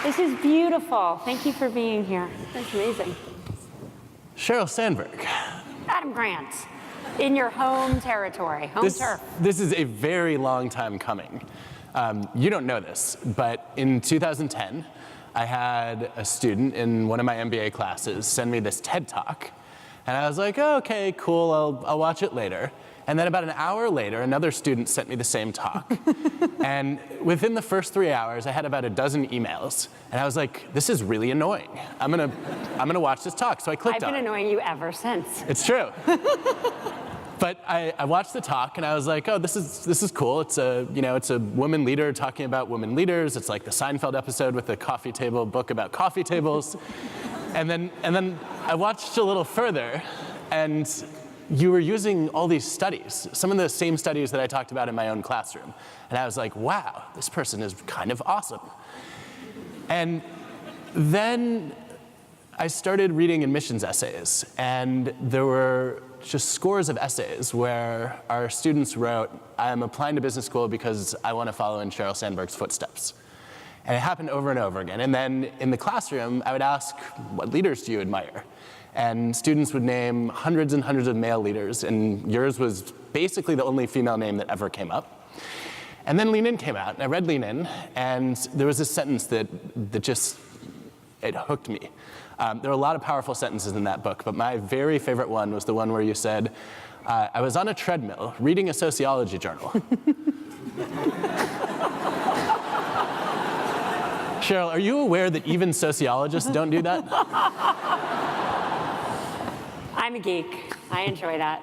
This is beautiful. Thank you for being here. That's amazing. Sheryl Sandberg. Adam Grant, in your home territory, home turf. This is a very long time coming. You don't know this, but in 2010, I had a student in one of my MBA classes send me this TED Talk. And I was like, oh, okay, cool, I'll watch it later. And then about an hour later, another student sent me the same talk. And within the first 3 hours, I had about a dozen emails. And I was like, this is really annoying. I'm gonna watch this talk. So I clicked on it. I've been annoying you ever since. It's true. But I watched the talk and I was like, oh, this is cool. It's a woman leader talking about women leaders. It's like the Seinfeld episode with the coffee table book about coffee tables. And then I watched a little further, and you were using all these studies, some of the same studies that I talked about in my own classroom. And I was like, wow, this person is kind of awesome. And then I started reading admissions essays, and there were just scores of essays where our students wrote, I'm applying to business school because I want to follow in Sheryl Sandberg's footsteps. And it happened over and over again. And then in the classroom, I would ask, what leaders do you admire? And students would name hundreds and hundreds of male leaders, and yours was basically the only female name that ever came up. And then Lean In came out, and I read Lean In, and there was this sentence that just, it hooked me. There were a lot of powerful sentences in that book, but my very favorite one was the one where you said, I was on a treadmill reading a sociology journal. Sheryl, are you aware that even sociologists don't do that? I'm a geek. I enjoy that.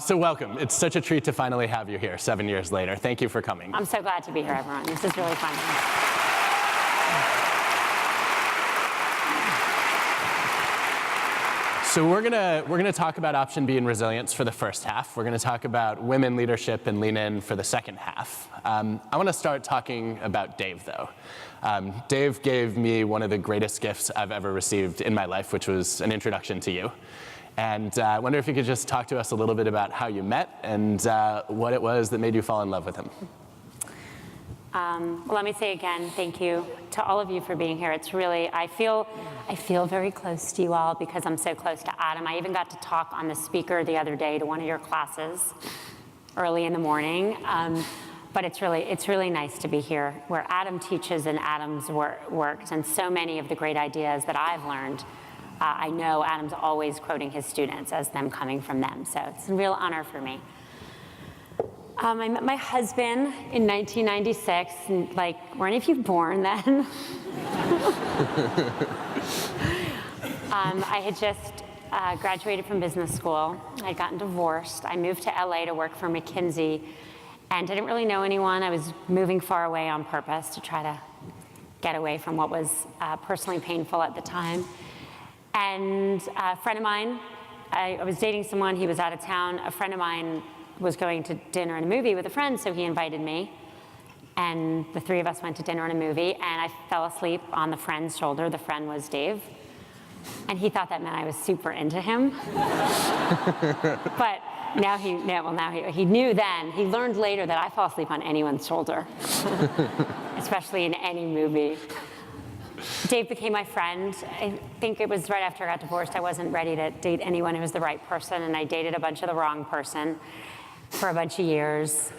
So welcome. It's such a treat to finally have you here 7 years later. Thank you for coming. I'm so glad to be here, everyone. This is really fun. So we're gonna talk about option B and resilience for the first half. We're gonna talk about women leadership and Lean In for the second half. I want to start talking about Dave, though. Dave gave me one of the greatest gifts I've ever received in my life, which was an introduction to you. And I wonder if you could just talk to us a little bit about how you met and what it was that made you fall in love with him. Well, let me say again, thank you to all of you for being here. It's really, I feel very close to you all because I'm so close to Adam. I even got to talk on the speaker the other day to one of your classes early in the morning. But it's really nice to be here where Adam teaches and Adam's works, and so many of the great ideas that I've learned, I know Adam's always quoting his students as them coming from them. So it's a real honor for me. I met my husband in 1996, and were any of you born then? I had just graduated from business school. I'd gotten divorced. I moved to LA to work for McKinsey, and I didn't really know anyone. I was moving far away on purpose to try to get away from what was personally painful at the time. And a friend of mine, I was dating someone, he was out of town. A friend of mine was going to dinner and a movie with a friend, so he invited me. And the three of us went to dinner and a movie, and I fell asleep on the friend's shoulder. The friend was Dave. And he thought that meant I was super into him. But he knew then, he learned later that I fall asleep on anyone's shoulder, especially in any movie. Dave became my friend. I think it was right after I got divorced. I wasn't ready to date anyone who was the right person, and I dated a bunch of the wrong person for a bunch of years.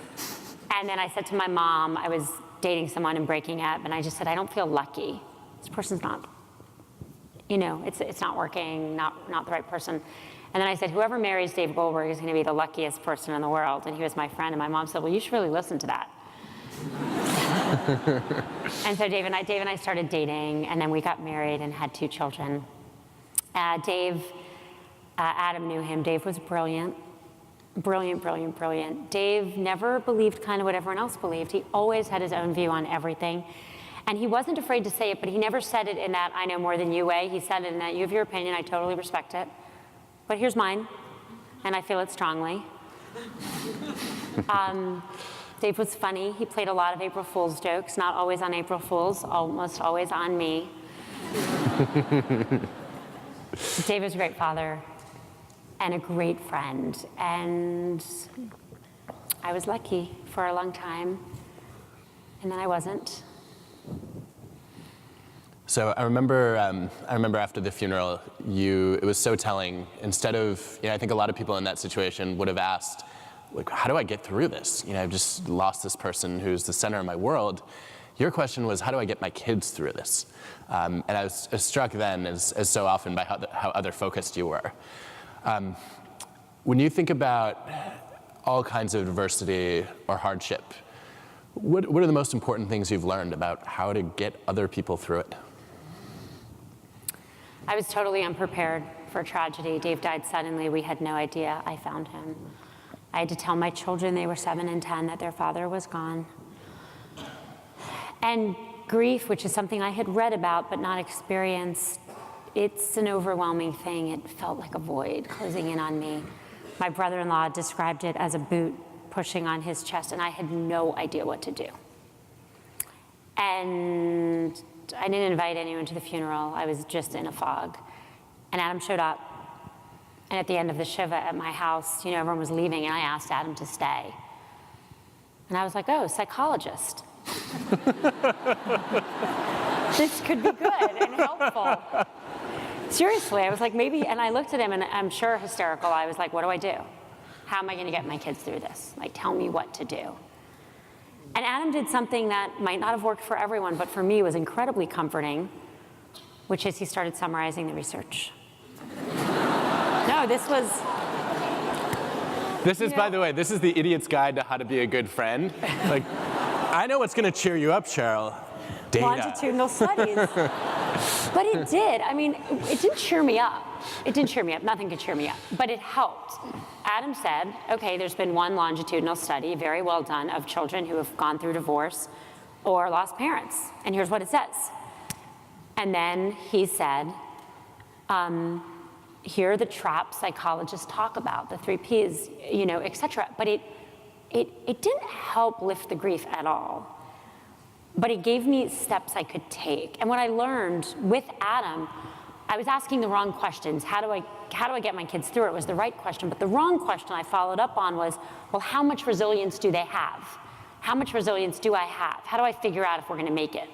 And then I said to my mom, I was dating someone and breaking up, and I just said, I don't feel lucky. This person's not, it's not working, not the right person. And then I said, whoever marries Dave Goldberg is going to be the luckiest person in the world. And he was my friend. And my mom said, well, you should really listen to that. And so Dave and I started dating, and then we got married and had 2 children. Adam knew him. Dave was brilliant. Brilliant. Dave never believed kind of what everyone else believed. He always had his own view on everything. And he wasn't afraid to say it, but he never said it in that I know more than you way. He said it in that you have your opinion, I totally respect it. But here's mine, and I feel it strongly. Dave was funny. He played a lot of April Fool's jokes, not always on April Fool's, almost always on me. Dave was a great father and a great friend. And I was lucky for a long time, and then I wasn't. So I remember after the funeral, it was so telling. Instead of, I think a lot of people in that situation would have asked, like, how do I get through this? I've just lost this person who's the center of my world. Your question was, how do I get my kids through this? And I was struck then, as so often, by how other focused you were. When you think about all kinds of adversity or hardship, what are the most important things you've learned about how to get other people through it? I was totally unprepared for tragedy. Dave died suddenly. We had no idea. I found him. I had to tell my children, they were 7 and 10, that their father was gone. And grief, which is something I had read about but not experienced, it's an overwhelming thing. It felt like a void closing in on me. My brother-in-law described it as a boot pushing on his chest, and I had no idea what to do. And I didn't invite anyone to the funeral. I was just in a fog. And Adam showed up. And at the end of the shiva at my house, everyone was leaving, and I asked Adam to stay. And I was like, oh, psychologist. This could be good and helpful. Seriously, I was like, maybe, and I looked at him, and I'm sure hysterical. I was like, what do I do? How am I going to get my kids through this? Like, tell me what to do. And Adam did something that might not have worked for everyone, but for me was incredibly comforting, which is he started summarizing the research. No, this was... By the way, this is the idiot's guide to how to be a good friend. Like, I know what's going to cheer you up, Cheryl. Data. Longitudinal studies. But it did. I mean, it didn't cheer me up. It didn't cheer me up. Nothing could cheer me up. But it helped. Adam said, okay, there's been one longitudinal study, very well done, of children who have gone through divorce or lost parents. And here's what it says. And then he said, here are the traps psychologists talk about, the 3 Ps, et cetera. But it didn't help lift the grief at all. But it gave me steps I could take. And what I learned with Adam, I was asking the wrong questions. How do I get my kids through it? It was the right question. But the wrong question I followed up on was, well, how much resilience do they have? How much resilience do I have? How do I figure out if we're going to make it?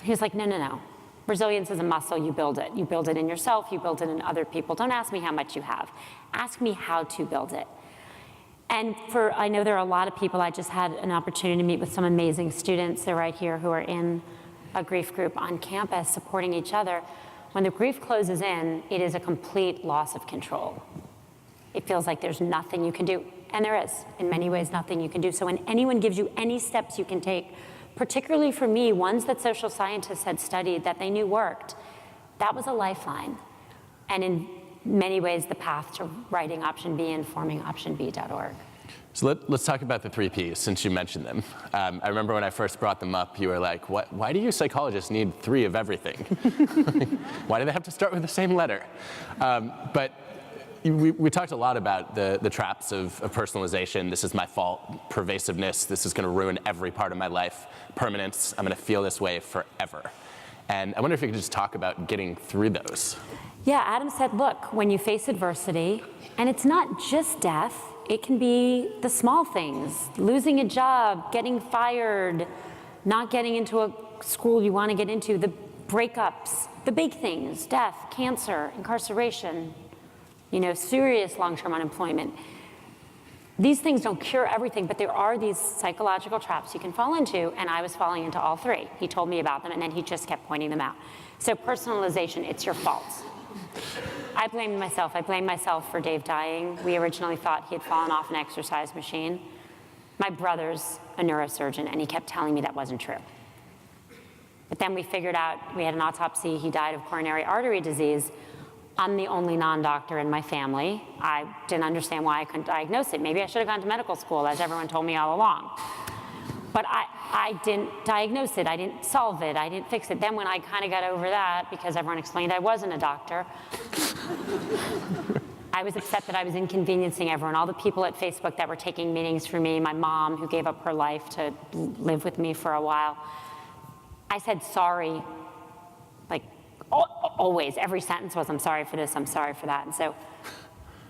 He was like, no. Resilience is a muscle. You build it. You build it in yourself. You build it in other people. Don't ask me how much you have. Ask me how to build it. And I know there are a lot of people. I just had an opportunity to meet with some amazing students. They're right here who are in a grief group on campus supporting each other. When the grief closes in, it is a complete loss of control. It feels like there's nothing you can do. And there is, in many ways, nothing you can do. So when anyone gives you any steps you can take, particularly for me, ones that social scientists had studied that they knew worked, that was a lifeline. And in many ways, the path to writing option B and forming optionb.org. So let's talk about the 3 Ps, since you mentioned them. I remember when I first brought them up, you were like, why do you psychologists need 3 of everything? Why do they have to start with the same letter? But we talked a lot about the traps of personalization. This is my fault. Pervasiveness. This is going to ruin every part of my life. Permanence. I'm going to feel this way forever. And I wonder if you could just talk about getting through those. Yeah, Adam said, look, when you face adversity, and it's not just death, it can be the small things, losing a job, getting fired, not getting into a school you want to get into, the breakups, the big things, death, cancer, incarceration, serious long-term unemployment. These things don't cure everything, but there are these psychological traps you can fall into, and I was falling into all 3. He told me about them, and then he just kept pointing them out. So personalization, it's your fault. I blamed myself. I blamed myself for Dave dying. We originally thought he had fallen off an exercise machine. My brother's a neurosurgeon, and he kept telling me that wasn't true. But then we figured out, we had an autopsy, he died of coronary artery disease. I'm the only non-doctor in my family. I didn't understand why I couldn't diagnose it. Maybe I should have gone to medical school, as everyone told me all along. But I didn't diagnose it. I didn't solve it. I didn't fix it. Then when I kind of got over that, because everyone explained I wasn't a doctor, I was upset that I was inconveniencing everyone. All the people at Facebook that were taking meetings for me, my mom, who gave up her life to live with me for a while. I said sorry, like always. Every sentence was, I'm sorry for this, I'm sorry for that. And so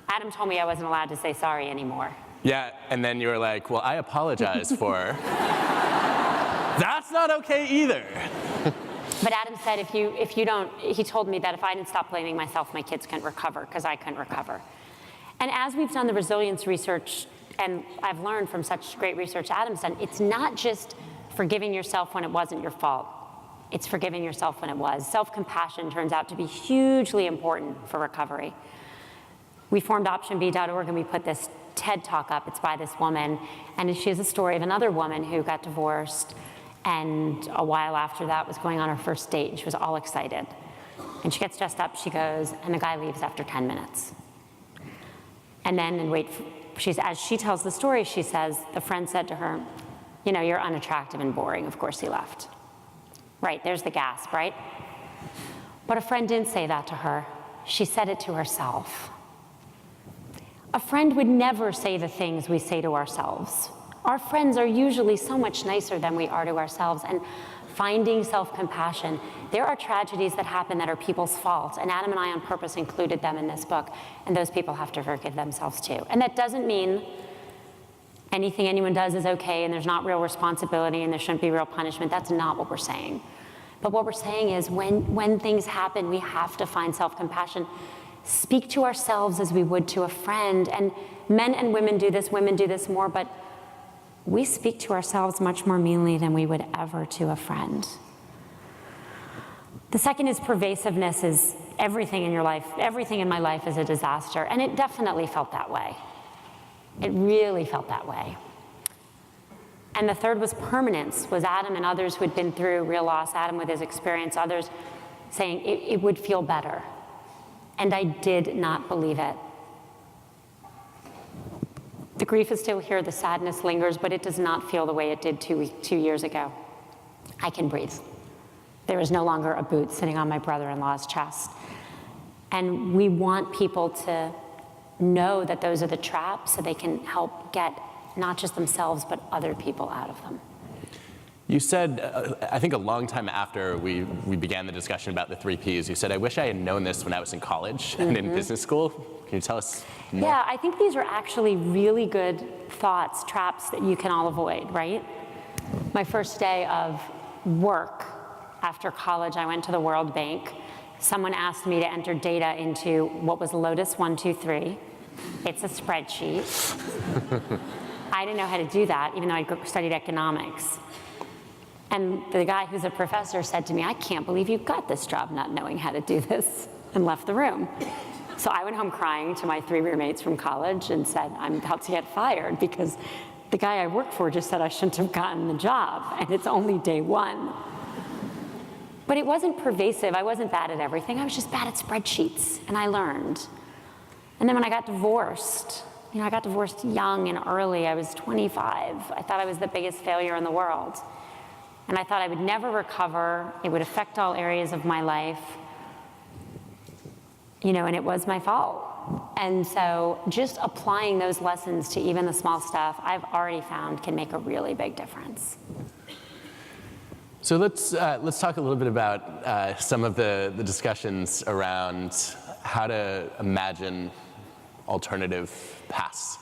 Adam told me I wasn't allowed to say sorry anymore. Yeah, and then you were like, well, I apologize for... That's not okay either. But Adam said, if you don't, he told me that if I didn't stop blaming myself, my kids couldn't recover because I couldn't recover. And as we've done the resilience research, and I've learned from such great research Adam's done, it's not just forgiving yourself when it wasn't your fault. It's forgiving yourself when it was. Self-compassion turns out to be hugely important for recovery. We formed OptionB.org and we put this TED Talk up. It's by this woman, and she has a story of another woman who got divorced, and a while after that was going on her first date, and she was all excited. And she gets dressed up, she goes, and the guy leaves after 10 minutes. And then, as she tells the story, she says, the friend said to her, you know, you're unattractive and boring, of course he left. Right, there's the gasp, right? But a friend didn't say that to her. She said it to herself. A friend would never say the things we say to ourselves. Our friends are usually so much nicer than we are to ourselves. And finding self-compassion, there are tragedies that happen that are people's fault. And Adam and I on purpose included them in this book. And those people have to forgive themselves too. And that doesn't mean anything anyone does is okay and there's not real responsibility and there shouldn't be real punishment. That's not what we're saying. But what we're saying is when things happen, we have to find self-compassion. Speak to ourselves as we would to a friend. And men and women do this more, but we speak to ourselves much more meanly than we would ever to a friend. The second is pervasiveness. Is everything in your life, everything in my life is a disaster. And it definitely felt that way. It really felt that way. And the third was permanence, was Adam and others who had been through real loss, Adam with his experience, others saying it would feel better. And I did not believe it. The grief is still here, the sadness lingers, but it does not feel the way it did 2 years ago. I can breathe. There is no longer a boot sitting on my brother-in-law's chest. And we want people to know that those are the traps so they can help get not just themselves, but other people out of them. You said, I think a long time after we began the discussion about the 3 Ps, you said, I wish I had known this when I was in college and in business school. Can you tell us more? Yeah, I think these are actually really good thoughts, traps that you can all avoid, right? My first day of work after college, I went to the World Bank. Someone asked me to enter data into what was Lotus 123. It's a spreadsheet. I didn't know how to do that, even though I studied economics. And the guy who's a professor said to me, I can't believe you got this job not knowing how to do this, and left the room. So I went home crying to my 3 roommates from college and said, I'm about to get fired because the guy I work for just said I shouldn't have gotten the job, and it's only day 1. But it wasn't pervasive. I wasn't bad at everything. I was just bad at spreadsheets, and I learned. And then when I got divorced, I got divorced young and early. I was 25. I thought I was the biggest failure in the world. And I thought I would never recover. It would affect all areas of my life. And it was my fault. And so just applying those lessons to even the small stuff I've already found can make a really big difference. So let's talk a little bit about some of the discussions around how to imagine alternative paths.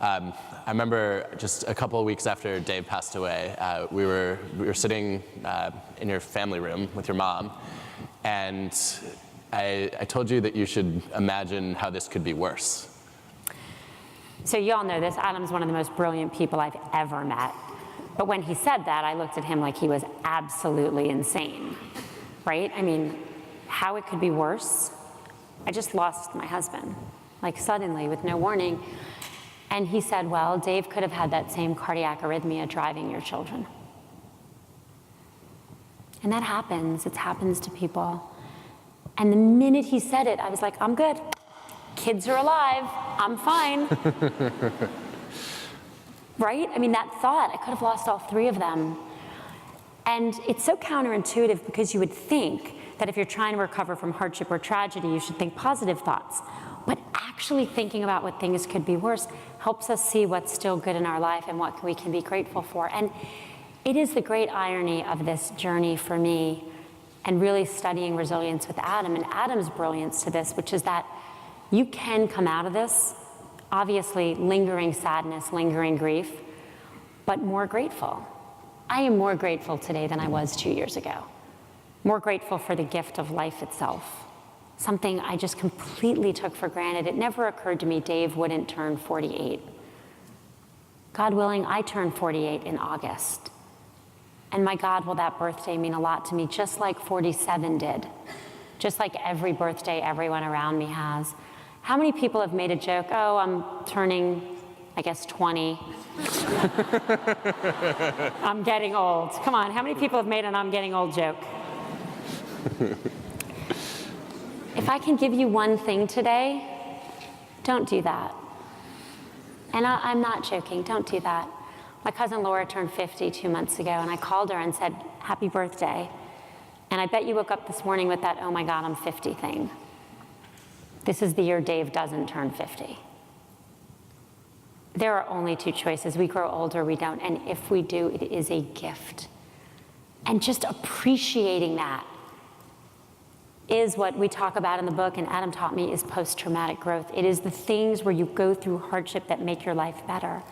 I remember just a couple of weeks after Dave passed away, we were sitting in your family room with your mom, and I told you that you should imagine how this could be worse. So you all know this. Adam's one of the most brilliant people I've ever met. But when he said that, I looked at him like he was absolutely insane, right? I mean, how it could be worse? I just lost my husband, like suddenly with no warning. And he said, well, Dave could have had that same cardiac arrhythmia driving your children. And that happens. It happens to people. And the minute he said it, I was like, I'm good. Kids are alive. I'm fine. Right? I mean, that thought, I could have lost all 3 of them. And it's so counterintuitive because you would think that if you're trying to recover from hardship or tragedy, you should think positive thoughts. But actually thinking about what things could be worse helps us see what's still good in our life and what we can be grateful for. And it is the great irony of this journey for me and really studying resilience with Adam and Adam's brilliance to this, which is that you can come out of this, obviously lingering sadness, lingering grief, but more grateful. I am more grateful today than I was 2 years ago. more grateful for the gift of life itself, something I just completely took for granted. It never occurred to me Dave wouldn't turn 48. God willing, I turn 48 in August. And my God, will that birthday mean a lot to me, just like 47 did, just like every birthday everyone around me has. How many people have made a joke, oh, I'm turning, I guess, 20. I'm getting old. Come on, how many people have made an I'm getting old joke? If I can give you one thing today, don't do that. And I'm not joking, don't do that. My cousin Laura turned 50 2 months ago, and I called her and said, happy birthday. And I bet you woke up this morning with that, oh my God, I'm 50 thing. This is the year Dave doesn't turn 50. There are only two choices. We grow older, we don't. And if we do, it is a gift. And just appreciating that is what we talk about in the book, and Adam taught me, is post-traumatic growth. It is the things where you go through hardship that make your life better.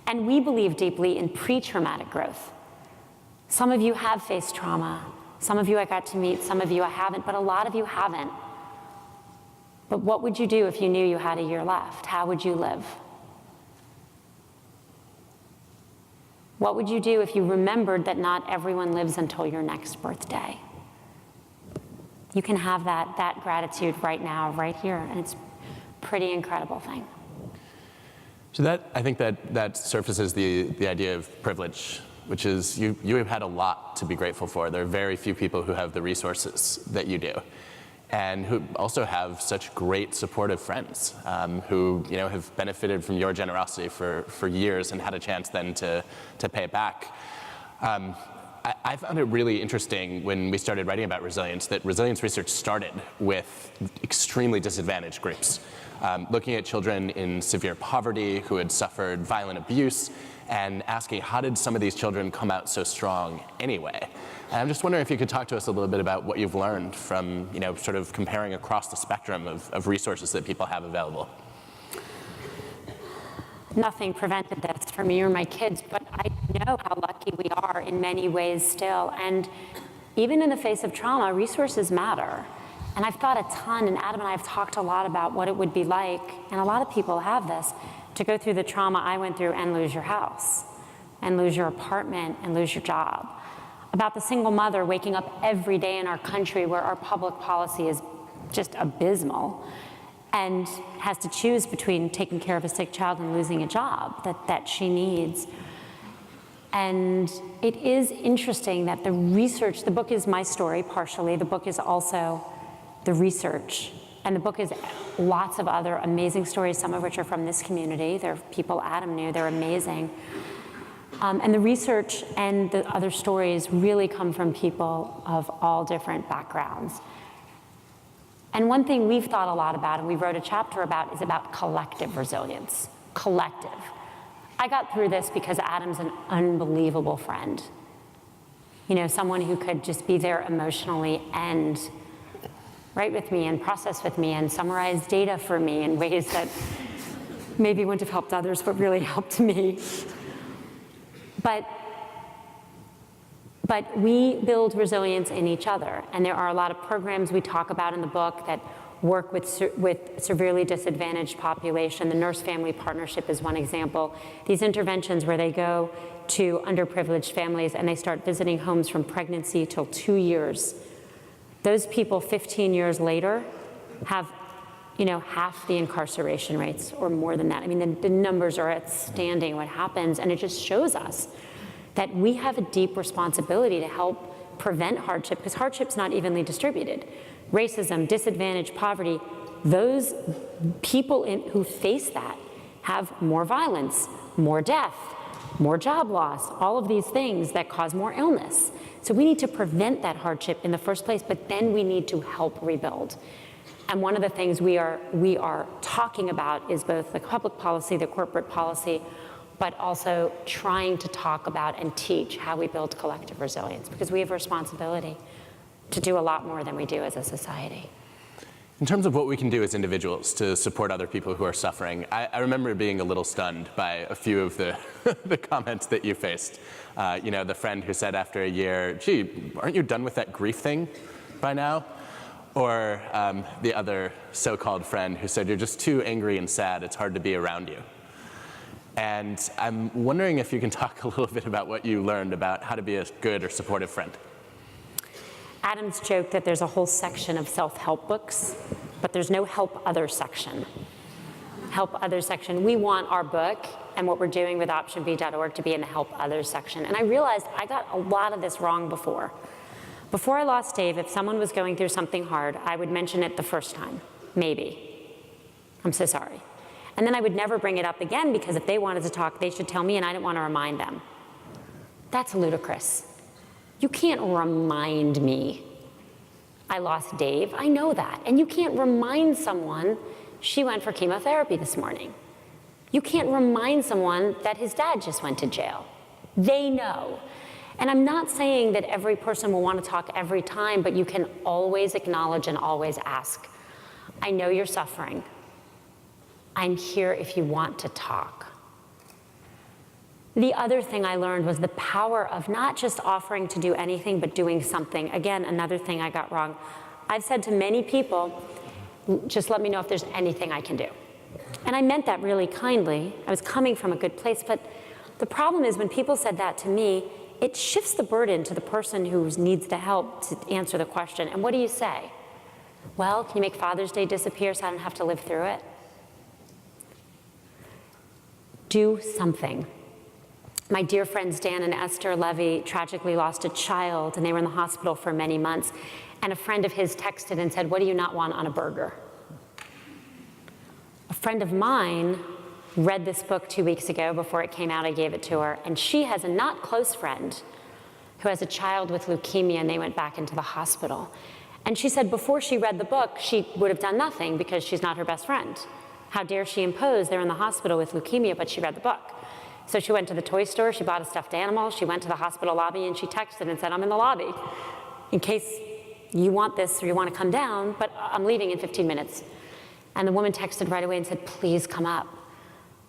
And we believe deeply in pre-traumatic growth. Some of you have faced trauma. Some of you I got to meet, some of you I haven't, but a lot of you haven't. But what would you do if you knew you had a year left? How would you live? What would you do if you remembered that not everyone lives until your next birthday? You can have that gratitude right now, right here, and it's a pretty incredible thing. So I think that surfaces the idea of privilege, which is you have had a lot to be grateful for. There are very few people who have the resources that you do, and who also have such great supportive friends who have benefited from your generosity for years and had a chance then to pay it back. I found it really interesting when we started writing about resilience that resilience research started with extremely disadvantaged groups, looking at children in severe poverty who had suffered violent abuse and asking how did some of these children come out so strong anyway? And I'm just wondering if you could talk to us a little bit about what you've learned from sort of comparing across the spectrum of resources that people have available. Nothing prevented this for me or my kids, but I know how lucky we are in many ways still. And even in the face of trauma, resources matter. And I've thought a ton, and Adam and I have talked a lot about what it would be like, and a lot of people have this, to go through the trauma I went through and lose your house, and lose your apartment, and lose your job. About the single mother waking up every day in our country where our public policy is just abysmal, and has to choose between taking care of a sick child and losing a job that she needs. And it is interesting that the research, the book is my story partially, the book is also the research, and the book is lots of other amazing stories, some of which are from this community. They're people Adam knew, they're amazing. And the research and the other stories really come from people of all different backgrounds. And one thing we've thought a lot about, and we wrote a chapter about, is about collective resilience. Collective. I got through this because Adam's an unbelievable friend. Someone who could just be there emotionally and write with me and process with me and summarize data for me in ways that maybe wouldn't have helped others, but really helped me. But we build resilience in each other, and there are a lot of programs we talk about in the book that work with severely disadvantaged population. The Nurse-Family Partnership is one example. These interventions where they go to underprivileged families and they start visiting homes from pregnancy till 2 years. Those people 15 years later have half the incarceration rates or more than that. I mean, the numbers are outstanding what happens, and it just shows us that we have a deep responsibility to help prevent hardship, because hardship's not evenly distributed. Racism, disadvantage, poverty, those people who face that have more violence, more death, more job loss, all of these things that cause more illness. So we need to prevent that hardship in the first place, but then we need to help rebuild. And one of the things we are talking about is both the public policy, the corporate policy, but also trying to talk about and teach how we build collective resilience, because we have a responsibility to do a lot more than we do as a society. In terms of what we can do as individuals to support other people who are suffering, I remember being a little stunned by a few of the, the comments that you faced. The friend who said after a year, gee, aren't you done with that grief thing by now? Or the other so-called friend who said, you're just too angry and sad, it's hard to be around you. And I'm wondering if you can talk a little bit about what you learned about how to be a good or supportive friend. Adam's joked that there's a whole section of self-help books, but there's no help other section. Help other section. We want our book and what we're doing with optionb.org to be in the help others section. And I realized I got a lot of this wrong before. Before I lost Dave, if someone was going through something hard, I would mention it the first time, maybe. I'm so sorry. And then I would never bring it up again because if they wanted to talk, they should tell me and I didn't want to remind them. That's ludicrous. You can't remind me I lost Dave. I know that. And you can't remind someone she went for chemotherapy this morning. You can't remind someone that his dad just went to jail. They know. And I'm not saying that every person will want to talk every time, but you can always acknowledge and always ask. I know you're suffering. I'm here if you want to talk. The other thing I learned was the power of not just offering to do anything, but doing something. Again, another thing I got wrong. I've said to many people, just let me know if there's anything I can do. And I meant that really kindly. I was coming from a good place, but the problem is when people said that to me, it shifts the burden to the person who needs the help to answer the question. And what do you say? Well, can you make Father's Day disappear so I don't have to live through it? Do something. My dear friends Dan and Esther Levy tragically lost a child, and they were in the hospital for many months. And a friend of his texted and said, what do you not want on a burger? A friend of mine read this book 2 weeks ago. Before it came out, I gave it to her. And she has a not close friend who has a child with leukemia, and they went back into the hospital. And she said before she read the book, she would have done nothing because she's not her best friend. How dare she impose? They're in the hospital with leukemia, but she read the book. So she went to the toy store, she bought a stuffed animal, she went to the hospital lobby, and she texted and said, I'm in the lobby in case you want this or you want to come down, but I'm leaving in 15 minutes. And the woman texted right away and said, please come up.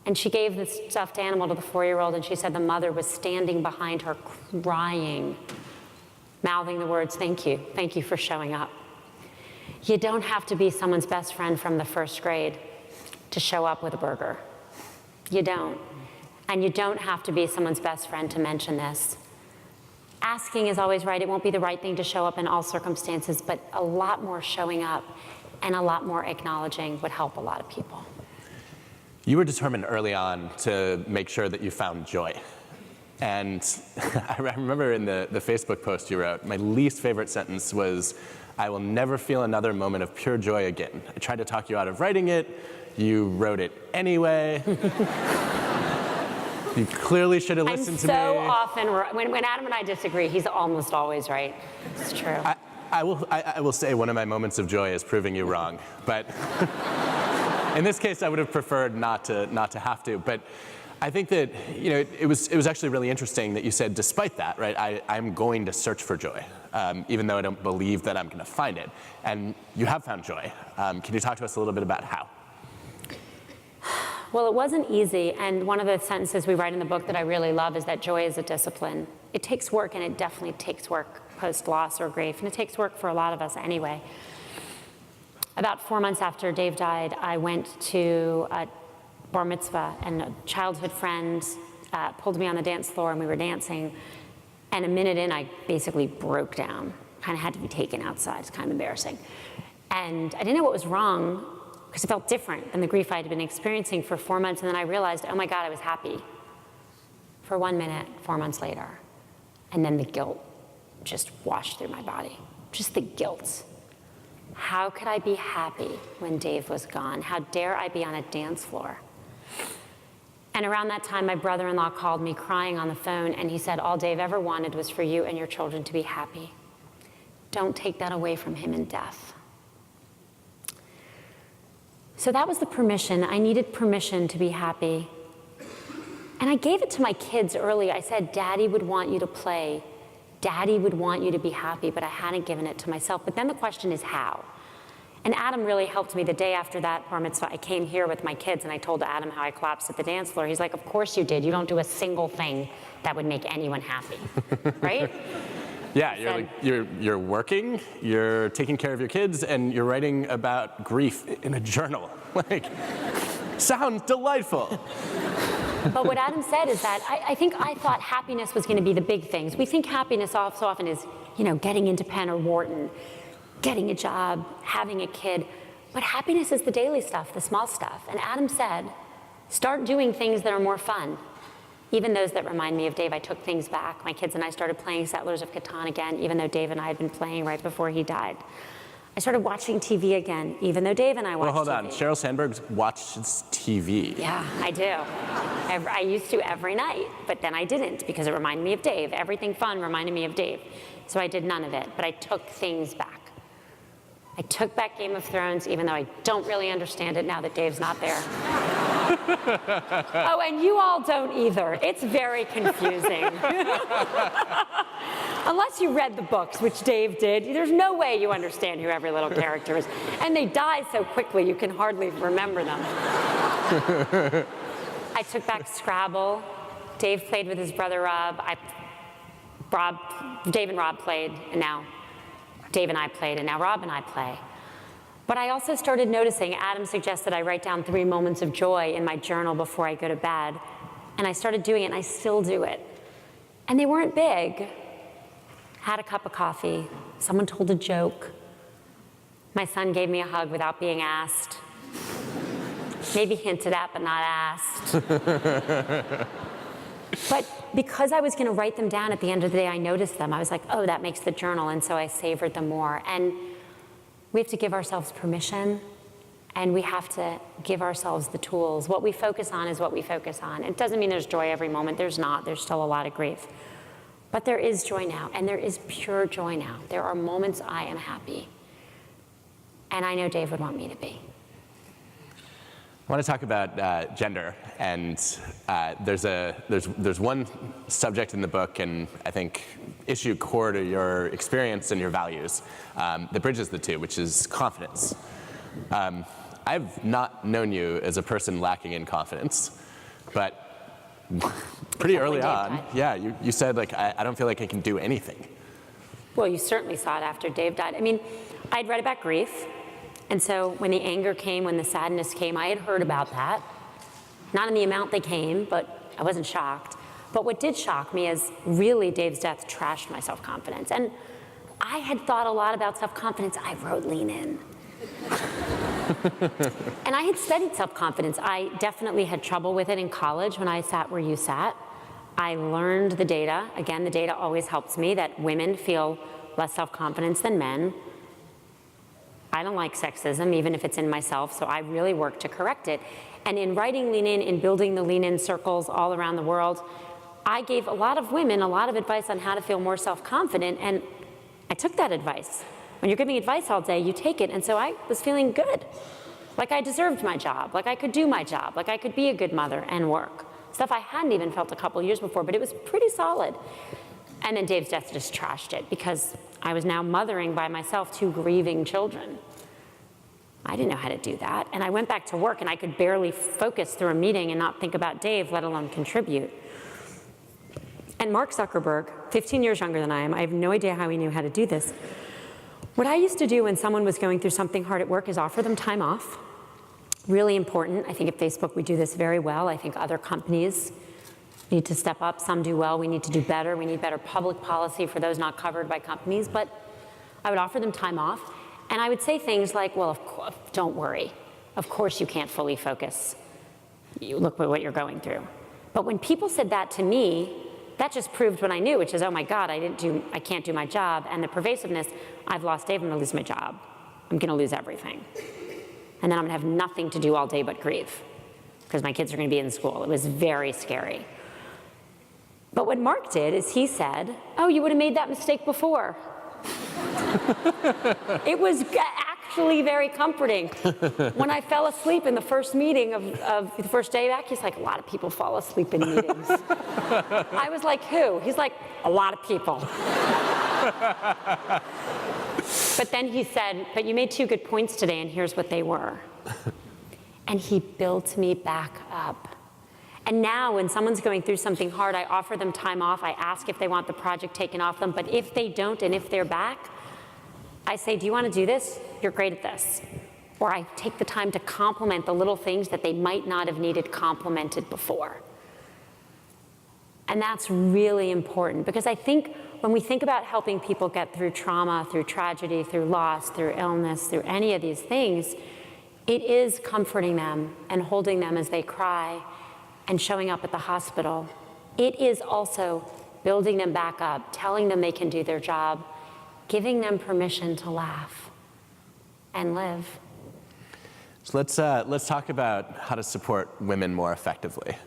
And she gave the stuffed animal to the 4-year-old, and she said the mother was standing behind her crying, mouthing the words, thank you for showing up. You don't have to be someone's best friend from the first grade to show up with a burger. You don't. And you don't have to be someone's best friend to mention this. Asking is always right. It won't be the right thing to show up in all circumstances, but a lot more showing up and a lot more acknowledging would help a lot of people. You were determined early on to make sure that you found joy. And I remember in the Facebook post you wrote, my least favorite sentence was, I will never feel another moment of pure joy again. I tried to talk you out of writing it. You wrote it anyway. You clearly should have listened to me. I'm so often, when Adam and I disagree, he's almost always right. It's true. I will say one of my moments of joy is proving you wrong. But in this case, I would have preferred not to have to. But I think that it was actually really interesting that you said, despite that, right, I'm going to search for joy, even though I don't believe that I'm going to find it. And you have found joy. Can you talk to us a little bit about how? Well, it wasn't easy, and one of the sentences we write in the book that I really love is that joy is a discipline. It takes work, and it definitely takes work post-loss or grief, and it takes work for a lot of us anyway. About 4 months after Dave died, I went to a bar mitzvah, and a childhood friend pulled me on the dance floor, and we were dancing, and a minute in, I basically broke down. Kind of had to be taken outside. It's kind of embarrassing. And I didn't know what was wrong, because it felt different than the grief I had been experiencing for 4 months, and then I realized, oh my God, I was happy for 1 minute, 4 months later. And then the guilt just washed through my body, just the guilt. How could I be happy when Dave was gone? How dare I be on a dance floor? And around that time, my brother-in-law called me crying on the phone, and he said, all Dave ever wanted was for you and your children to be happy. Don't take that away from him in death. So that was the permission. I needed permission to be happy. And I gave it to my kids early. I said, Daddy would want you to play. Daddy would want you to be happy, but I hadn't given it to myself. But then the question is how? And Adam really helped me. The day after that bar mitzvah, I came here with my kids and I told Adam how I collapsed at the dance floor. He's like, of course you did. You don't do a single thing that would make anyone happy, right? Yeah, you're working, you're taking care of your kids, and you're writing about grief in a journal. Like, sounds delightful. But what Adam said is that I thought happiness was going to be the big things. We think happiness so often is, getting into Penn or Wharton, getting a job, having a kid. But happiness is the daily stuff, the small stuff. And Adam said, start doing things that are more fun. Even those that remind me of Dave. I took things back. My kids and I started playing Settlers of Catan again, even though Dave and I had been playing right before he died. I started watching TV again, even though Dave and I watched TV. Well, hold on. Sheryl Sandberg watches TV. Yeah, I do. I used to every night, but then I didn't because it reminded me of Dave. Everything fun reminded me of Dave. So I did none of it, but I took things back. I took back Game of Thrones, even though I don't really understand it now that Dave's not there. Oh, and you all don't either. It's very confusing. Unless you read the books, which Dave did, there's no way you understand who every little character is. And they die so quickly, you can hardly remember them. I took back Scrabble. Dave played with his brother Rob. Dave and Rob played, and now Dave and I played, and now Rob and I play. But I also started noticing, Adam suggested I write down 3 moments of joy in my journal before I go to bed. And I started doing it, and I still do it. And they weren't big. Had a cup of coffee. Someone told a joke. My son gave me a hug without being asked. Maybe hinted at, but not asked. But because I was going to write them down at the end of the day, I noticed them. I was like, oh, that makes the journal. And so I savored them more. And we have to give ourselves permission, and we have to give ourselves the tools. What we focus on is what we focus on. It doesn't mean there's joy every moment. There's not. There's still a lot of grief. But there is joy now, and there is pure joy now. There are moments I am happy. And I know Dave would want me to be. I want to talk about gender, and there's one subject in the book, and I think issue core to your experience and your values that bridges the two, which is confidence. I've not known you as a person lacking in confidence, but pretty early on, yeah, you said, like, I don't feel like I can do anything. Well, you certainly saw it after Dave died. I mean, I'd read about grief. And so when the anger came, when the sadness came, I had heard about that. Not in the amount they came, but I wasn't shocked. But what did shock me is really Dave's death trashed my self-confidence. And I had thought a lot about self-confidence. I wrote Lean In. And I had studied self-confidence. I definitely had trouble with it in college when I sat where you sat. I learned the data. Again, the data always helps me that women feel less self-confidence than men. I don't like sexism, even if it's in myself, so I really work to correct it. And in writing Lean In building the Lean In circles all around the world, I gave a lot of women a lot of advice on how to feel more self-confident, and I took that advice. When you're giving advice all day, you take it, and so I was feeling good. Like I deserved my job, like I could do my job, like I could be a good mother and work. Stuff I hadn't even felt a couple years before, but it was pretty solid. And then Dave's death just trashed it because I was now mothering by myself 2 grieving children. I didn't know how to do that. And I went back to work and I could barely focus through a meeting and not think about Dave, let alone contribute. And Mark Zuckerberg, 15 years younger than I am, I have no idea how he knew how to do this. What I used to do when someone was going through something hard at work is offer them time off. Really important. I think at Facebook we do this very well. I think other companies need to step up. Some do well. We need to do better. We need better public policy for those not covered by companies. But I would offer them time off. And I would say things like, well, don't worry. Of course you can't fully focus. You look at what you're going through. But when people said that to me, that just proved what I knew, which is, oh my God, I can't do my job. And the pervasiveness, I've lost Dave, I'm gonna lose my job. I'm gonna lose everything. And then I'm gonna have nothing to do all day but grieve because my kids are gonna be in school. It was very scary. But what Mark did is he said, oh, you would have made that mistake before. It was actually very comforting. When I fell asleep in the first meeting of the first day back, he's like, a lot of people fall asleep in meetings. I was like, who? He's like, a lot of people. But then he said, but you made 2 good points today, and here's what they were. And he built me back up. And now when someone's going through something hard, I offer them time off. I ask if they want the project taken off them. But if they don't, and if they're back, I say, do you want to do this? You're great at this. Or I take the time to compliment the little things that they might not have needed complimented before. And that's really important, because I think when we think about helping people get through trauma, through tragedy, through loss, through illness, through any of these things, it is comforting them and holding them as they cry and showing up at the hospital. It is also building them back up, telling them they can do their job, giving them permission to laugh and live. So let's talk about how to support women more effectively.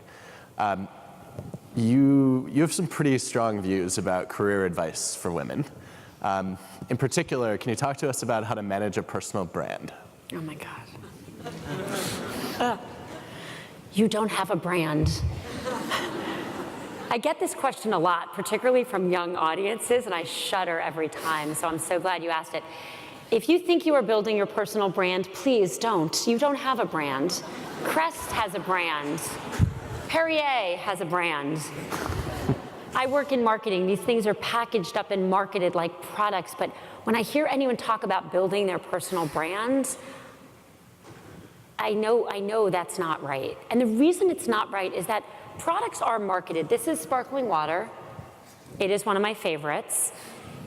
You have some pretty strong views about career advice for women. In particular, can you talk to us about how to manage a personal brand? Oh my God. You don't have a brand. I get this question a lot, particularly from young audiences, and I shudder every time, so I'm so glad you asked it. If you think you are building your personal brand, please don't. You don't have a brand. Crest has a brand. Perrier has a brand. I work in marketing. These things are packaged up and marketed like products, but when I hear anyone talk about building their personal brand, I know that's not right. And the reason it's not right is that products are marketed. This is sparkling water. It is one of my favorites.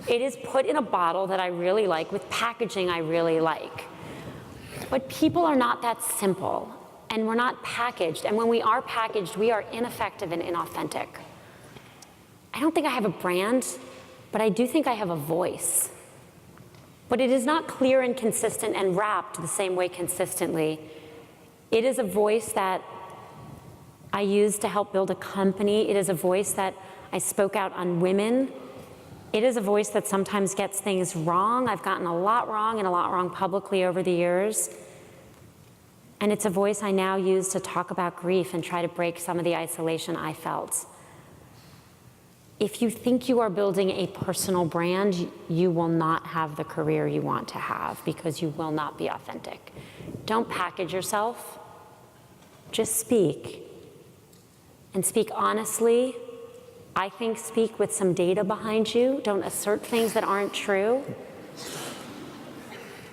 It is put in a bottle that I really like with packaging I really like. But people are not that simple, and we're not packaged. And when we are packaged, we are ineffective and inauthentic. I don't think I have a brand, but I do think I have a voice. But it is not clear and consistent and wrapped the same way consistently. It is a voice that I use to help build a company. It is a voice that I spoke out on women. It is a voice that sometimes gets things wrong. I've gotten a lot wrong and a lot wrong publicly over the years. And it's a voice I now use to talk about grief and try to break some of the isolation I felt. If you think you are building a personal brand, you will not have the career you want to have because you will not be authentic. Don't package yourself. Just speak. And speak honestly. I think speak with some data behind you. Don't assert things that aren't true.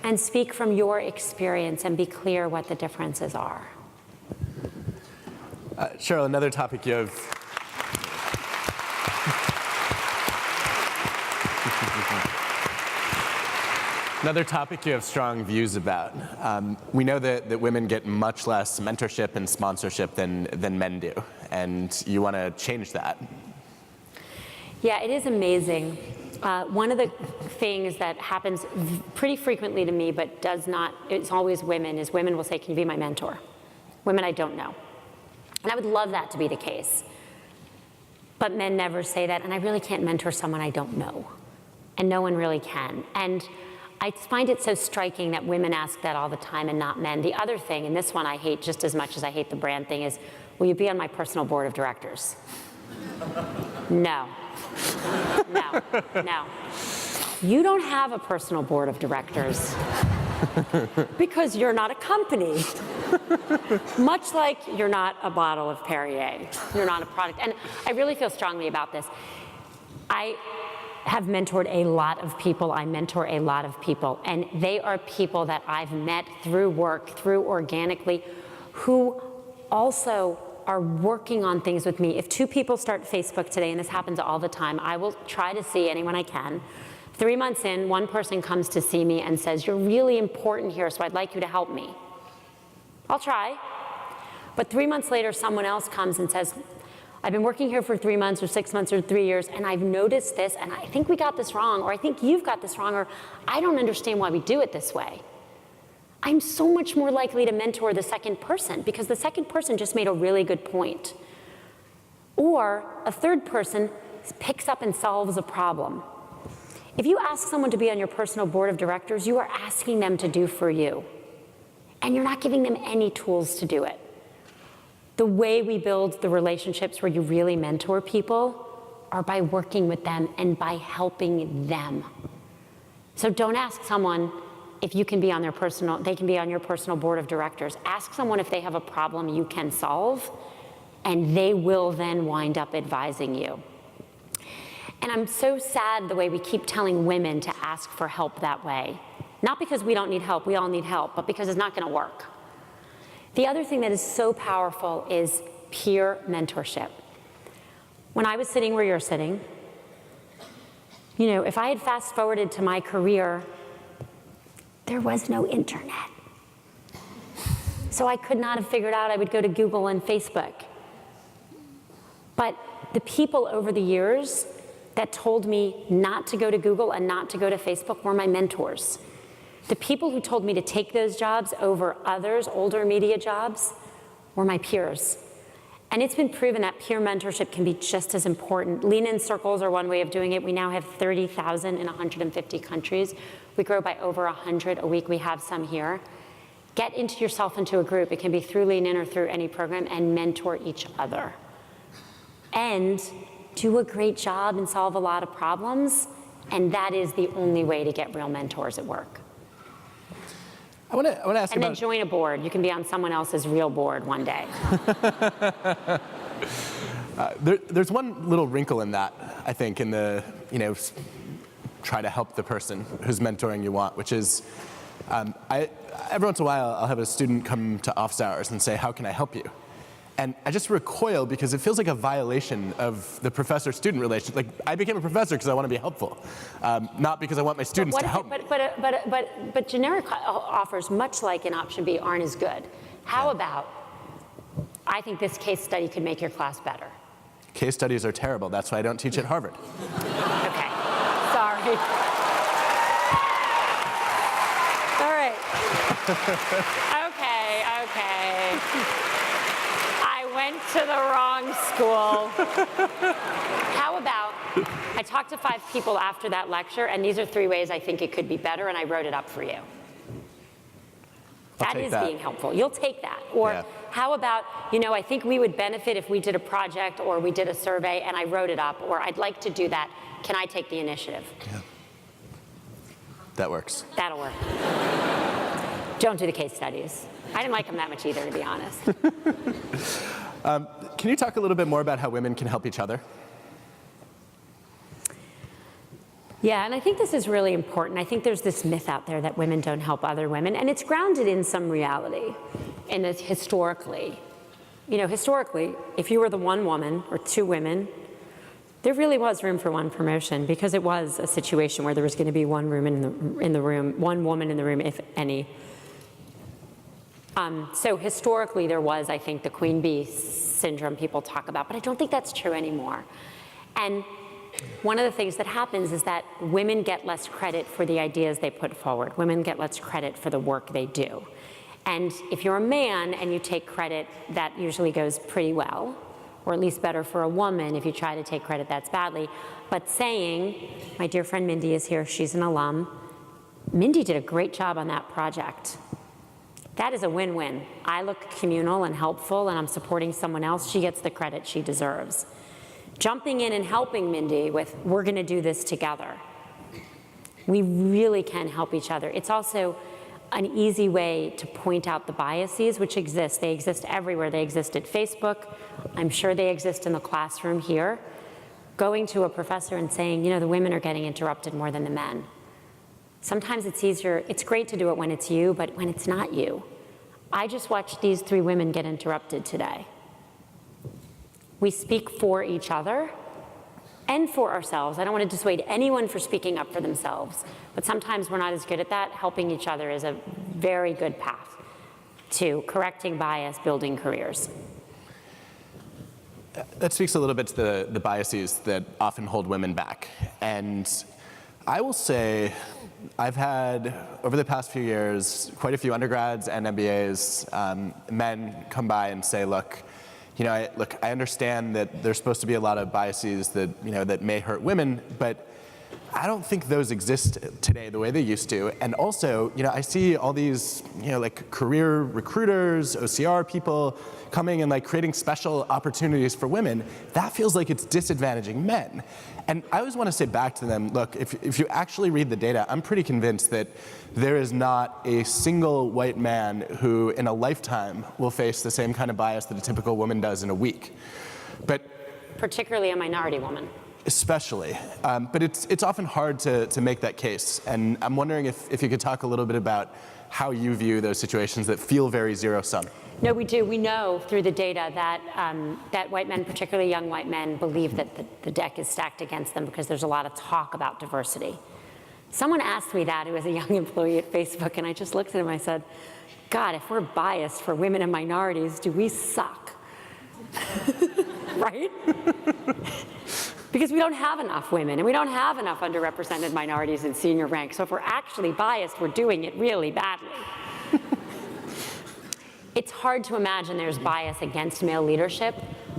And speak from your experience and be clear what the differences are. Cheryl, another topic you have. Another topic you have strong views about. We know that women get much less mentorship and sponsorship than men do, and you want to change that. Yeah, it is amazing. One of the things that happens pretty frequently to me, but does not, it's always women, is women will say, can you be my mentor? Women I don't know. And I would love that to be the case. But men never say that, and I really can't mentor someone I don't know. And no one really can. And I find it so striking that women ask that all the time and not men. The other thing, and this one I hate just as much as I hate the brand thing, is, will you be on my personal board of directors? No. No, no. You don't have a personal board of directors because you're not a company. Much like you're not a bottle of Perrier. You're not a product. And I really feel strongly about this. I have mentored a lot of people. I mentor a lot of people. And they are people that I've met through work, through organically, who also are working on things with me. If 2 people start Facebook today, and this happens all the time, I will try to see anyone I can. 3 months in, one person comes to see me and says, you're really important here, so I'd like you to help me. I'll try. But 3 months later, someone else comes and says, I've been working here for 3 months or 6 months or 3 years, and I've noticed this, and I think we got this wrong, or I think you've got this wrong, or I don't understand why we do it this way. I'm so much more likely to mentor the second person because the second person just made a really good point. Or a third person picks up and solves a problem. If you ask someone to be on your personal board of directors, you are asking them to do for you. And you're not giving them any tools to do it. The way we build the relationships where you really mentor people are by working with them and by helping them. So don't ask someone if you can be on they can be on your personal board of directors. Ask someone if they have a problem you can solve, and they will then wind up advising you. And I'm so sad the way we keep telling women to ask for help that way. Not because we don't need help, we all need help, but because it's not gonna work. The other thing that is so powerful is peer mentorship. When I was sitting where you're sitting, if I had fast forwarded to my career, there was no internet. So I could not have figured out I would go to Google and Facebook. But the people over the years that told me not to go to Google and not to go to Facebook were my mentors. The people who told me to take those jobs over others, older media jobs, were my peers. And it's been proven that peer mentorship can be just as important. Lean-in circles are one way of doing it. We now have 30,000 in 150 countries. We grow by over 100 a week. We have some here. Get yourself into a group. It can be through Lean-in or through any program, and mentor each other. And do a great job and solve a lot of problems. And that is the only way to get real mentors at work. I want to ask and about... then join a board. You can be on someone else's real board one day. There's one little wrinkle in that, I think, in the, try to help the person whose mentoring you want, which is, every once in a while, I'll have a student come to office hours and say, how can I help you? And I just recoil because it feels like a violation of the professor-student relationship. Like, I became a professor because I want to be helpful, not because I want my students to help me. But generic offers, much like in option B, aren't as good. How about, I think this case study could make your class better. Case studies are terrible. That's why I don't teach at Harvard. Okay, sorry. All right. Okay. Went to the wrong school. How about, I talked to 5 people after that lecture, and these are 3 ways I think it could be better, and I wrote it up for you. That is being helpful. You'll take that. Or how about, I think we would benefit if we did a project or we did a survey, and I wrote it up, or I'd like to do that. Can I take the initiative? Yeah. That works. That'll work. Don't do the case studies. I didn't like them that much either, to be honest. Can you talk a little bit more about how women can help each other? Yeah, and I think this is really important. I think there's this myth out there that women don't help other women, and it's grounded in some reality, and it's historically. Historically, if you were the one woman or 2 women, there really was room for one promotion because it was a situation where there was going to be one woman in the room, if any. So historically, there was, I think, the queen bee syndrome people talk about, but I don't think that's true anymore. And one of the things that happens is that women get less credit for the ideas they put forward. Women get less credit for the work they do. And if you're a man and you take credit, that usually goes pretty well, or at least better for a woman. If you try to take credit, that's badly. But saying, my dear friend Mindy is here, she's an alum. Mindy did a great job on that project. That is a win-win. I look communal and helpful, and I'm supporting someone else. She gets the credit she deserves. Jumping in and helping Mindy with, we're going to do this together. We really can help each other. It's also an easy way to point out the biases which exist. They exist everywhere. They exist at Facebook. I'm sure they exist in the classroom here. Going to a professor and saying, the women are getting interrupted more than the men. Sometimes it's easier, it's great to do it when it's you, but when it's not you. I just watched these 3 women get interrupted today. We speak for each other and for ourselves. I don't want to dissuade anyone for speaking up for themselves, but sometimes we're not as good at that. Helping each other is a very good path to correcting bias, building careers. That speaks a little bit to the biases that often hold women back. And I will say, I've had, over the past few years, quite a few undergrads and MBAs, men come by and say, look, I understand that there's supposed to be a lot of biases that, that may hurt women, but I don't think those exist today the way they used to. And also, I see all these, like career recruiters, OCR people coming and like creating special opportunities for women. That feels like it's disadvantaging men. And I always want to say back to them, look, if you actually read the data, I'm pretty convinced that there is not a single white man who in a lifetime will face the same kind of bias that a typical woman does in a week. But particularly a minority woman. Especially, but it's often hard to make that case. And I'm wondering if you could talk a little bit about how you view those situations that feel very zero-sum. No, we do. We know through the data that that white men, particularly young white men, believe that the deck is stacked against them because there's a lot of talk about diversity. Someone asked me that, who was a young employee at Facebook, and I just looked at him and I said, God, if we're biased for women and minorities, do we suck? Right? Because we don't have enough women, and we don't have enough underrepresented minorities in senior ranks. So if we're actually biased, we're doing it really badly. It's hard to imagine there's bias against male leadership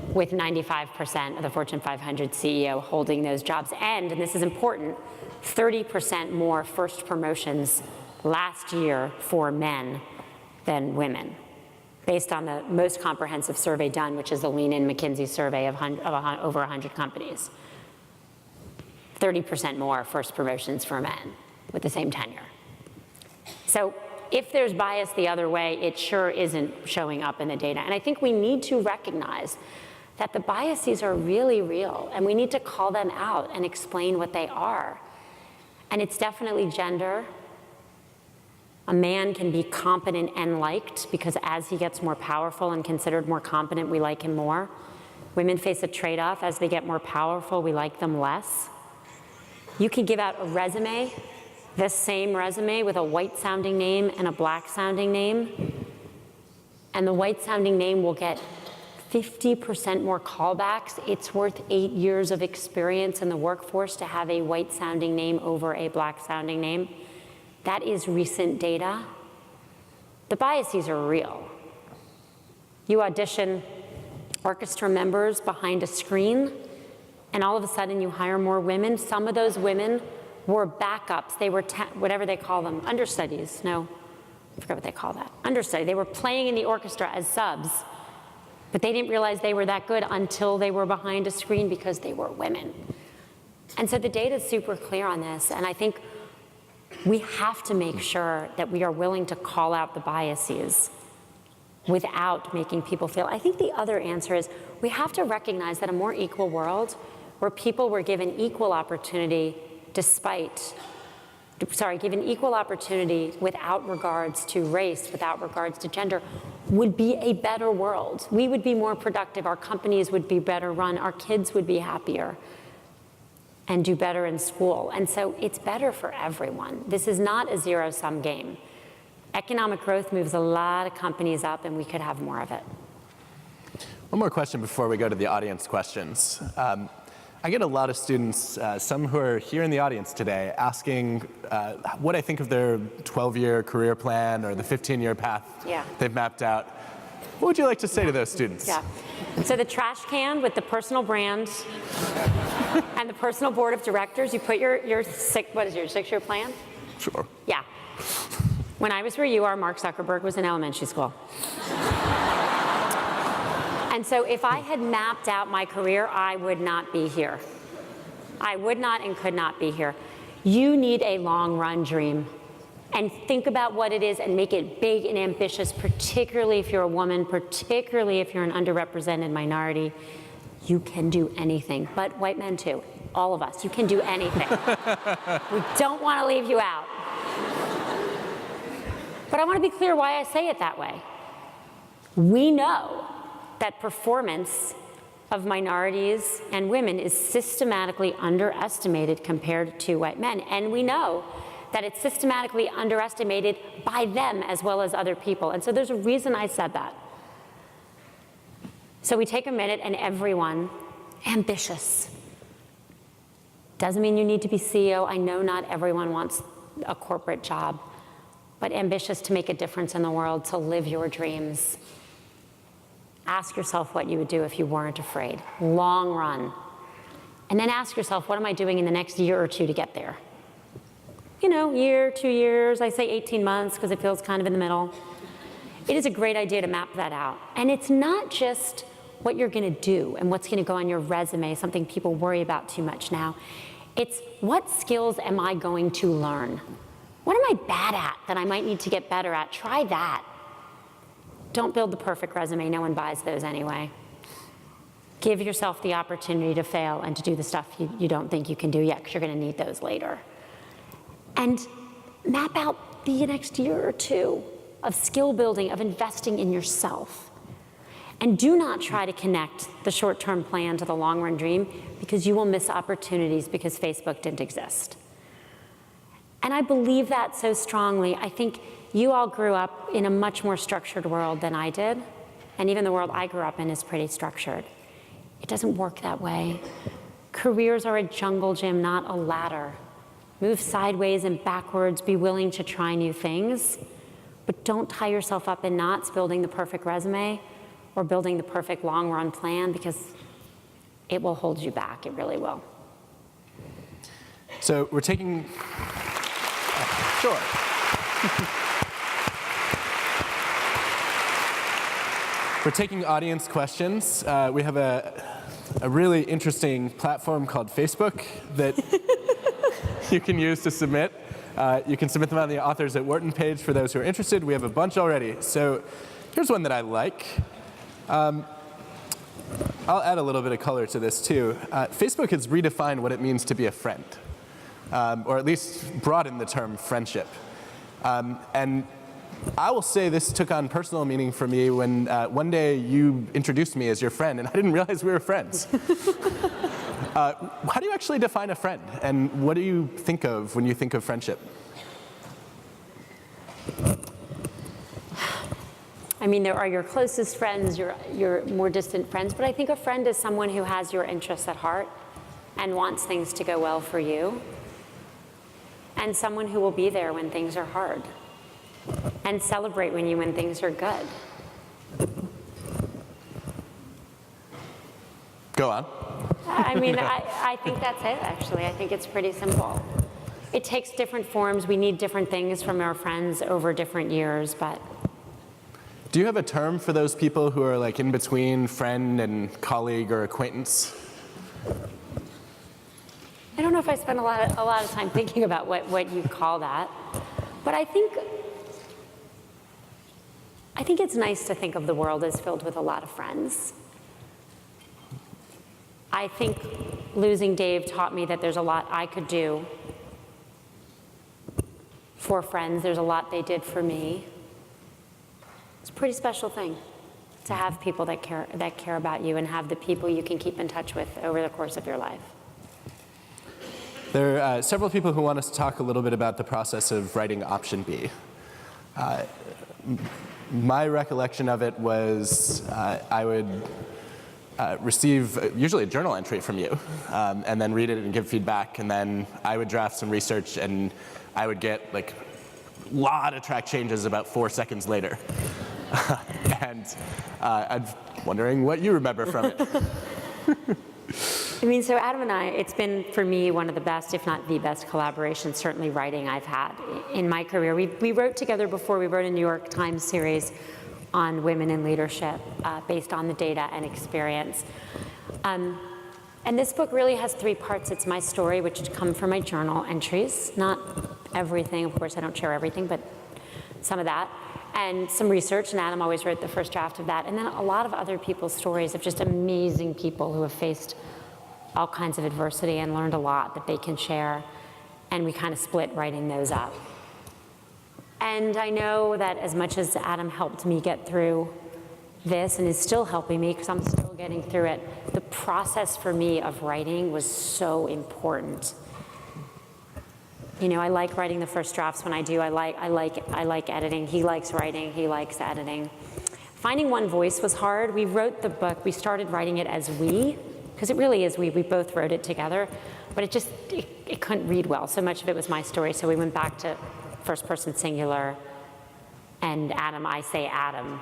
with 95% of the Fortune 500 CEO holding those jobs. And this is important, 30% more first promotions last year for men than women, based on the most comprehensive survey done, which is the Lean In McKinsey survey of over 100 companies. 30% more first promotions for men with the same tenure. So if there's bias the other way, it sure isn't showing up in the data. And I think we need to recognize that the biases are really real, and we need to call them out and explain what they are. And it's definitely gender. A man can be competent and liked because as he gets more powerful and considered more competent, we like him more. Women face a trade-off. As they get more powerful, we like them less. You can give out a resume, this same resume with a white-sounding name and a black-sounding name, and the white-sounding name will get 50% more callbacks. It's worth 8 years of experience in the workforce to have a white-sounding name over a black-sounding name. That is recent data. The biases are real. You audition orchestra members behind a screen, and all of a sudden you hire more women. Some of those women were backups. They were whatever they call them, understudies. No, I forgot what they call that. Understudy. They were playing in the orchestra as subs, but they didn't realize they were that good until they were behind a screen because they were women. And so the data is super clear on this, and I think we have to make sure that we are willing to call out the biases without making people feel. I think the other answer is we have to recognize that a more equal world where people were given equal opportunity given equal opportunity without regards to race, without regards to gender, would be a better world. We would be more productive, our companies would be better run, our kids would be happier and do better in school. And so it's better for everyone. This is not a zero-sum game. Economic growth moves a lot of companies up, and we could have more of it. One more question before we go to the audience questions. I get a lot of students, some who are here in the audience today, asking what I think of their 12-year career plan or the 15-year path they've mapped out. What would you like to say to those students? Yeah. So the trash can with the personal brand and the personal board of directors, you put your 6-year plan? Sure. Yeah. When I was where you are, Mark Zuckerberg was in elementary school. And so if I had mapped out my career, I would not be here. I would not and could not be here. You need a long-run dream. And think about what it is and make it big and ambitious, particularly if you're a woman, particularly if you're an underrepresented minority. You can do anything, but white men too. All of us, you can do anything. We don't want to leave you out. But I want to be clear why I say it that way. We know that performance of minorities and women is systematically underestimated compared to white men. And we know that it's systematically underestimated by them as well as other people. And so there's a reason I said that. So we take a minute and everyone, ambitious. Doesn't mean you need to be CEO. I know not everyone wants a corporate job, but ambitious to make a difference in the world, to live your dreams. Ask yourself what you would do if you weren't afraid. Long run. And then ask yourself, what am I doing in the next year or two to get there? You know, year, 2 years, I say 18 months because it feels kind of in the middle. It is a great idea to map that out. And it's not just what you're gonna do and what's gonna go on your resume, something people worry about too much now. It's what skills am I going to learn? What am I bad at that I might need to get better at? Try that. Don't build the perfect resume, no one buys those anyway. Give yourself the opportunity to fail and to do the stuff you don't think you can do yet, because you're gonna need those later. And map out the next year or two of skill building, of investing in yourself. And do not try to connect the short-term plan to the long-run dream, because you will miss opportunities because Facebook didn't exist. And I believe that so strongly. I think you all grew up in a much more structured world than I did. And even the world I grew up in is pretty structured. It doesn't work that way. Careers are a jungle gym, not a ladder. Move sideways and backwards, be willing to try new things, but don't tie yourself up in knots building the perfect resume or building the perfect long-run plan, because it will hold you back, it really will. So we're taking, sure. We're taking audience questions. We have a really interesting platform called Facebook that you can use to submit. You can submit them on the Authors at Wharton page for those who are interested. We have a bunch already. So here's one that I like. I'll add a little bit of color to this too. Facebook has redefined what it means to be a friend, or at least broadened the term friendship. And I will say this took on personal meaning for me when one day you introduced me as your friend, and I didn't realize we were friends. How do you actually define a friend, and what do you think of when you think of friendship? I mean, there are your closest friends, your more distant friends, but I think a friend is someone who has your interests at heart and wants things to go well for you, and someone who will be there when things are hard and celebrate when things are good. Go on. I mean, I think that's it, actually. I think it's pretty simple. It takes different forms. We need different things from our friends over different years, but. Do you have a term for those people who are like in between friend and colleague or acquaintance? I don't know if I spend a lot of time thinking about what you call that, but I think it's nice to think of the world as filled with a lot of friends. I think losing Dave taught me that there's a lot I could do for friends. There's a lot they did for me. It's a pretty special thing to have people that care about you and have the people you can keep in touch with over the course of your life. There are several people who want us to talk a little bit about the process of writing option B. My recollection of it was I would receive usually a journal entry from you, and then read it and give feedback, and then I would draft some research, and I would get like a lot of track changes about 4 seconds later. And I'm wondering what you remember from it. I mean, so Adam and I, it's been for me one of the best, if not the best collaborations, certainly writing I've had in my career. We wrote together before. We wrote a New York Times series on women in leadership based on the data and experience. And this book really has 3 parts. It's my story, which come from my journal entries. Not everything, of course, I don't share everything, but some of that. And some research, and Adam always wrote the first draft of that. And then a lot of other people's stories of just amazing people who have faced all kinds of adversity and learned a lot that they can share. And we kind of split writing those up. And I know that as much as Adam helped me get through this and is still helping me because I'm still getting through it, the process for me of writing was so important. You know, I like writing the first drafts when I do. I like editing. He likes writing. He likes editing. Finding one voice was hard. We wrote the book. We started writing it as we, because it really is we. We both wrote it together, but it couldn't read well. So much of it was my story. So we went back to first person singular, and Adam, I say Adam.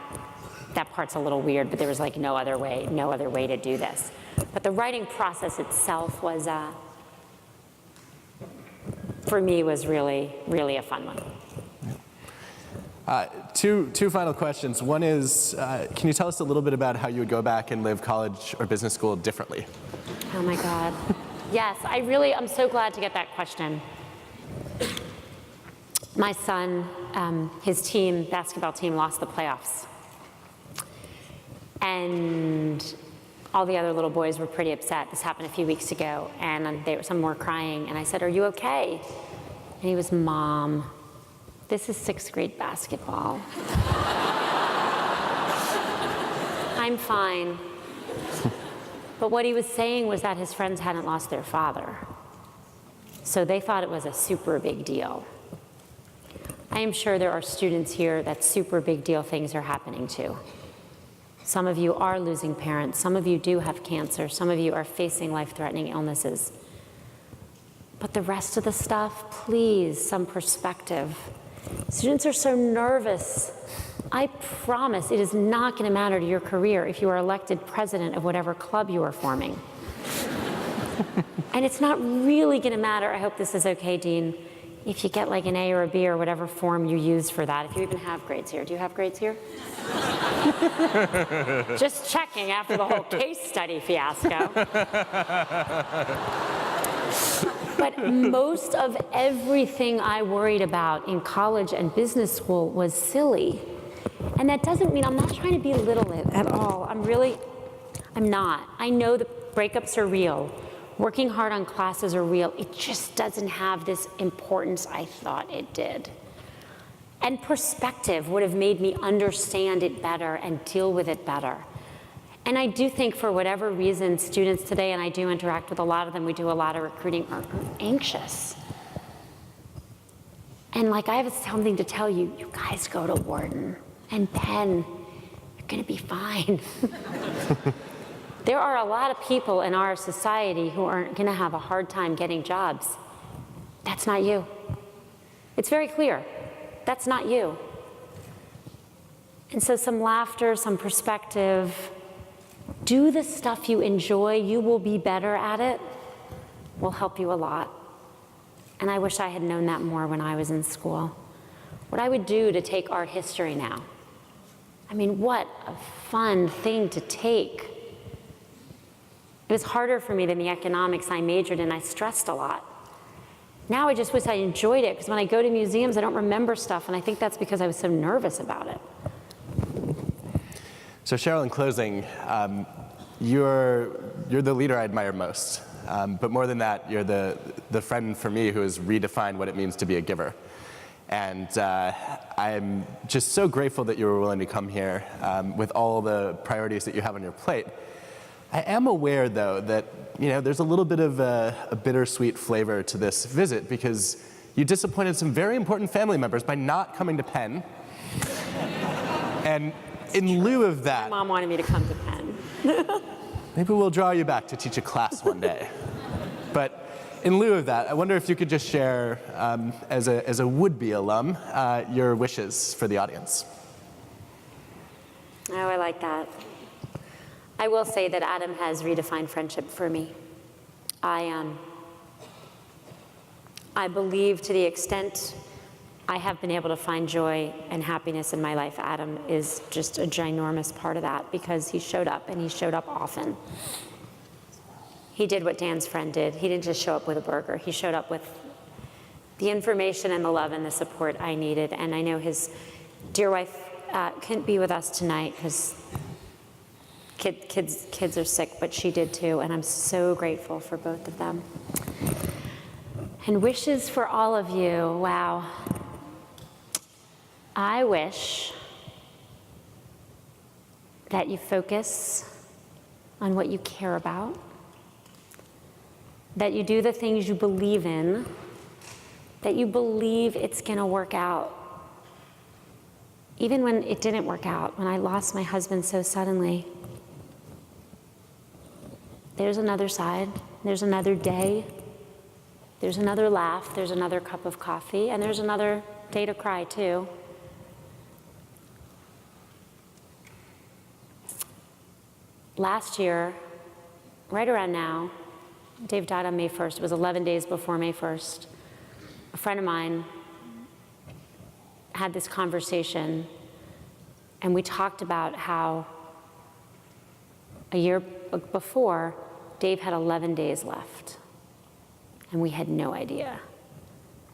that part's a little weird, but there was like no other way to do this. But the writing process itself was, for me, was really, really a fun one. Two final questions. One is, can you tell us a little bit about how you would go back and live college or business school differently? Oh my God. Yes, I'm so glad to get that question. My son, his basketball team lost the playoffs. And all the other little boys were pretty upset. This happened a few weeks ago, and some were crying. And I said, "Are you okay?" And he was, "Mom, this is 6th grade basketball." I'm fine. But what he was saying was that his friends hadn't lost their father. So they thought it was a super big deal. I am sure there are students here that super big deal things are happening to. Some of you are losing parents. Some of you do have cancer. Some of you are facing life-threatening illnesses. But the rest of the stuff, please, some perspective. Students are so nervous. I promise it is not going to matter to your career if you are elected president of whatever club you are forming. And it's not really going to matter, I hope this is okay, Dean, if you get like an A or a B or whatever form you use for that, if you even have grades here. Do you have grades here? Just checking after the whole case study fiasco. But most of everything I worried about in college and business school was silly. And that doesn't mean, I'm not trying to belittle it at all. I'm not. I know the breakups are real. Working hard on classes are real. It just doesn't have this importance I thought it did. And perspective would have made me understand it better and deal with it better. And I do think for whatever reason, students today, and I do interact with a lot of them, we do a lot of recruiting, are anxious. And like I have something to tell you, you guys go to Wharton and Penn, you're gonna be fine. There are a lot of people in our society who are gonna have a hard time getting jobs. That's not you. It's very clear, that's not you. And so some laughter, some perspective, do the stuff you enjoy, you will be better at it, will help you a lot. And I wish I had known that more when I was in school. What I would do to take art history now. I mean, what a fun thing to take. It was harder for me than the economics I majored in. I stressed a lot. Now I just wish I enjoyed it, because when I go to museums, I don't remember stuff, and I think that's because I was so nervous about it. So Cheryl, in closing, you're the leader I admire most. But more than that, you're the friend for me who has redefined what it means to be a giver. And I'm just so grateful that you were willing to come here with all the priorities that you have on your plate. I am aware, though, that there's a little bit of a bittersweet flavor to this visit, because you disappointed some very important family members by not coming to Penn. And in lieu of that, My mom wanted me to come to Penn. maybe we'll draw you back to teach a class one day. But in lieu of that, I wonder if you could just share, as a would-be alum, your wishes for the audience. Oh, I like that. I will say that Adam has redefined friendship for me. I believe, to the extent I have been able to find joy and happiness in my life, Adam is just a ginormous part of that, because he showed up, and he showed up often. He did what Dan's friend did. He didn't just show up with a burger. He showed up with the information and the love and the support I needed. And I know his dear wife couldn't be with us tonight because kids are sick, but she did too. And I'm so grateful for both of them. And wishes for all of you. Wow. I wish that you focus on what you care about, that you do the things you believe in, that you believe it's gonna work out. Even when it didn't work out, when I lost my husband so suddenly, there's another side, there's another day, there's another laugh, there's another cup of coffee, and there's another day to cry too. last year, right around now, Dave died on May 1st. It was 11 days before May 1st. A friend of mine had this conversation, and we talked about how a year before, Dave had 11 days left, and we had no idea.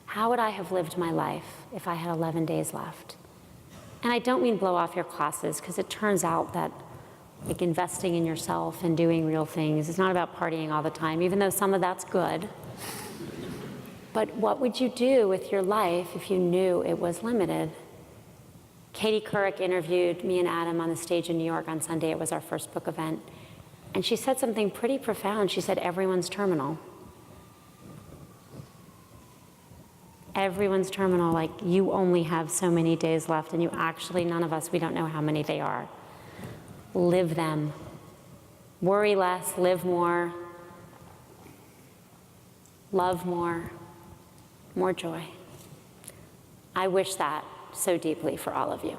How would I have lived my life if I had 11 days left? And I don't mean blow off your classes, because it turns out that like investing in yourself and doing real things, it's not about partying all the time, even though some of that's good. But what would you do with your life if you knew it was limited? Katie Couric interviewed me and Adam on the stage in New York on Sunday. It was our first book event. And she said something pretty profound. She said, everyone's terminal. Everyone's terminal, like you only have so many days left, and you actually, none of us, we don't know how many they are. Live them. Worry less, live more, love more joy. I wish that so deeply for all of you.